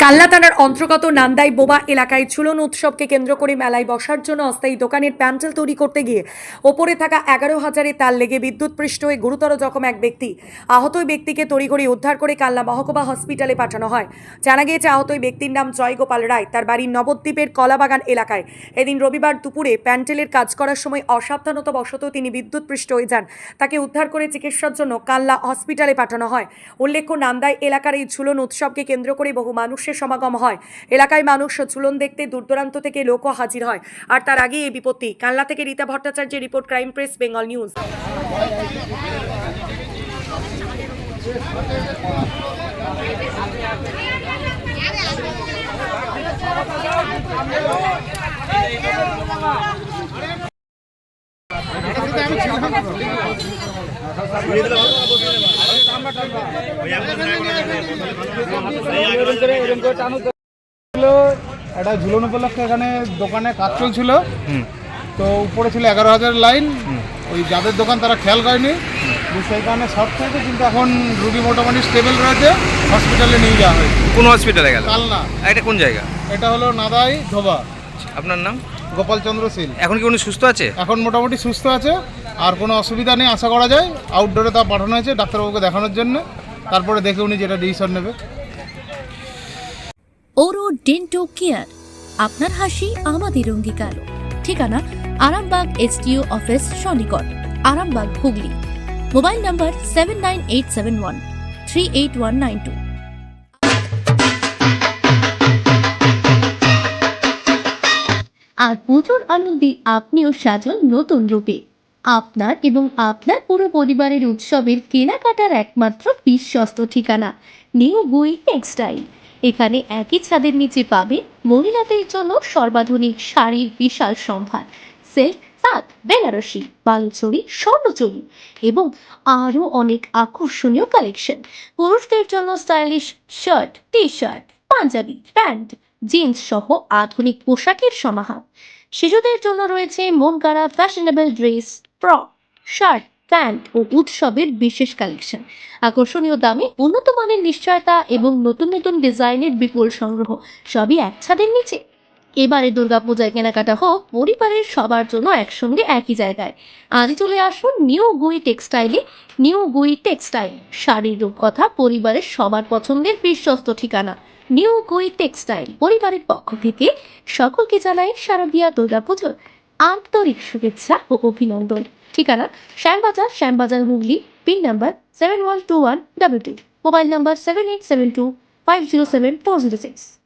কাল্লা থানার অন্তর্গত নান্দাই বোবা এলাকায় ঝুলন উৎসবকে কেন্দ্র করে মেলায় বসার জন্য অস্থায়ী দোকানের প্যান্ডেল তৈরি করতে গিয়ে ওপরে থাকা 11,000-এর তার লেগে বিদ্যুৎপৃষ্ট হয়ে গুরুতর জখম এক ব্যক্তি। আহত ওই ব্যক্তিকে তড়িঘড়ি উদ্ধার করে কাল্লা মহকুমা হসপিটালে পাঠানো হয়। জানা গিয়েছে আহত ওই ব্যক্তির নাম জয়গোপাল রায়, তার বাড়ি নবদ্বীপের কলাবাগান এলাকায়। এদিন রবিবার দুপুরে প্যান্ডেলের কাজ করার সময় অসাবধানতাবশত তিনি বিদ্যুৎপৃষ্ট হয়ে যান। তাকে উদ্ধার করে চিকিৎসার জন্য কাল্লা হসপিটালে পাঠানো হয়। উল্লেখ্য, নান্দাই এলাকার এই ঝুলন উৎসবকে কেন্দ্র করে বহু মানুষের সমাগম হয়। এলাকায় মানুষ ঝুলন দেখতে দূর দূরান্ত থেকে লোকও হাজির হয়। আর তার আগে এই বিপত্তি। কাল্লা থেকে রীতা ভট্টাচার্যের report, crime press Bengal news. একটা ঝুলন উপলক্ষে এখানে দোকানে কাজ চলছিল, তো উপরে ছিল 11,000 লাইন। ওই যাদের দোকান তারা খেয়াল করেনি, সেই কারণে শর্ট হয়েছে। কিন্তু এখন রুগী মোটামুটি স্টেবল রয়েছে, হসপিটালে নিয়ে যাওয়া হয়েছে। কোন হসপিটালে গেল? কালনা। এটা কোন জায়গা? এটা হলো নাদাই ধোবা। আপনার নাম? গোপাল চন্দ্র শীল। এখন কি উনি সুস্থ আছে? এখন মোটামুটি সুস্থ আছে, আর কোনো অসুবিধা নেই আশা করা যায়। আউটডোরে তা পাঠানো হয়েছে ডাক্তারবাবুকে দেখানোর জন্য, তারপরে দেখে উনি যেটা ডিসিশন নেবে। ওরো ডেন্টো কেয়ার, আপনার হাসি আমাদের অঙ্গীকার। ঠিকানা আরামবাগ এসডিও অফিস সন্নিকট, আরামবাগ, হুগলি। Mobile number 7987138192। আর পুজোর আনন্দে আপনিও সাজুন নতুন রূপে। আপনার এবং আপনার পুরো পরিবারের উৎসবের কেনাকাটার একমাত্র বিশ্বস্ত ঠিকানা নিউ গুই টেক্সটাইল। এখানে একই ছাদের নিচে পাবে মহিলাদের জন্য সর্বাধুনিক শাড়ির বিশাল সম্ভার, সিল্ক, তাঁত, বেনারসি, বালুচরি, স্বর্ণচরি এবং আরও অনেক আকর্ষণীয় কালেকশন। পুরুষদের জন্য stylish shirt, T shirt, panjabi, pant, jeans সহ আধুনিক পোশাকের সমাহার। শিশুদের জন্য রয়েছে মন গড়া fashionable dress, frock, shirt, pant ও উৎসবের বিশেষ কালেকশন। আকর্ষণীয় দামে উন্নত মানের নিশ্চয়তা এবং নতুন নতুন ডিজাইনের বিপুল সংগ্রহ, সবই এক ছাদের নিচে। এবারে দুর্গাপূজায় কেনাকাটা হোক পরিবারের সবার জন্য একসঙ্গে একই জায়গায়। আজ চলে আসুন নিউ গুই টেক্সটাইলে। নিউ গুই টেক্সটাইল, শাড়ির রূপকথা, পরিবারের সবার পছন্দের বিশ্বস্ত ঠিকানা। নিউ গুই টেক্সটাইল পরিবারের পক্ষ থেকে সকলকে জানাই শারদীয়া দুর্গাপুজোর আন্তরিক শুভেচ্ছা ও অভিনন্দন। ঠিকানা Shyambazar, Hooghly. Pin number 712122। Mobile number 7872507406।